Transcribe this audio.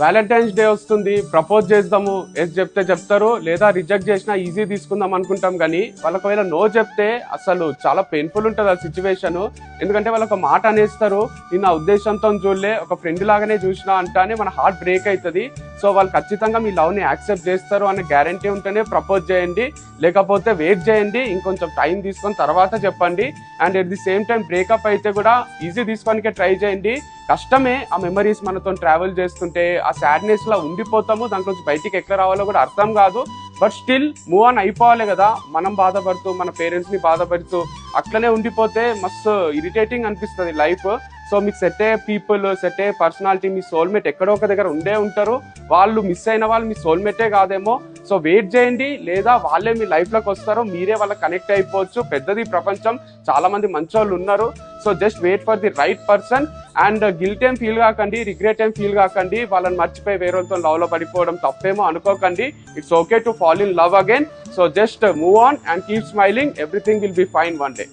Valentine's day వస్తుంది, propose చేద్దాము, yes చెప్తే చెప్తారు, లేదా రిజెక్ట్ చేసినా ఈజీ తీసుకుందాం అనుకుంటాం. కానీ వాళ్ళకి ఒకవేళ నో చెప్తే అసలు చాలా పెయిన్ఫుల్ ఉంటుంది ఆ సిచ్యువేషన్. ఎందుకంటే వాళ్ళు ఒక మాట అనేస్తారు, నేను నా ఉద్దేశంతో చూడలే, ఒక ఫ్రెండ్ లాగానే చూసినా అంటానే మన హార్ట్ బ్రేక్ అవుతుంది. సో వాళ్ళు ఖచ్చితంగా మీ లవ్ని యాక్సెప్ట్ చేస్తారు అనే గ్యారంటీ ఉంటేనే ప్రపోజ్ చేయండి, లేకపోతే వెయిట్ చేయండి, ఇంకొంచెం టైం తీసుకొని తర్వాత చెప్పండి. And at the same time breakup అయితే కూడా ఈజీ తీసుకోనికే ట్రై చేయండి. కష్టమే, ఆ మెమరీస్ మనతో ట్రావెల్ చేస్తుంటే ఆ సాడ్నెస్ లా ఉండిపోతాము, దాంట్లోంచి బయటికి ఎట్లా రావాలో కూడా అర్థం కాదు. బట్ స్టిల్ మూవ్ ఆన్ అయిపోవాలి కదా. మనం బాధపడుతూ మన పేరెంట్స్ ని బాధపడుతూ అట్లనే ఉండిపోతే మస్తు ఇరిటేటింగ్ అనిపిస్తుంది లైఫ్. సో మీకు సెట్ అయ్యే పీపుల్, సెట్ అయ్యే పర్సనాలిటీ, మీ సోల్మేట్ ఎక్కడో ఒక దగ్గర ఉండే ఉంటారు. వాళ్ళు మిస్ అయిన వాళ్ళు మీ సోల్మేటే కాదేమో. సో వెయిట్ చేయండి, లేదా వాళ్ళే మీ లైఫ్ లోకి వస్తారో, మీరే వాళ్ళకి కనెక్ట్ అయిపోవచ్చు. పెద్దది ప్రపంచం, చాలా మంది మంచోళ్ళు ఉన్నారు. So just wait for the right person. And guilt ఏం ఫీల్ కాకండి, రిగ్రెట్ ఏం ఫీల్ కాకండి. వాళ్ళని మర్చిపోయి వేరే వాళ్ళతో లవ్ లో పడిపోవడం తప్పేమో అనుకోకండి. It's okay to fall in love again. So just move on and keep smiling. Everything will be fine one day.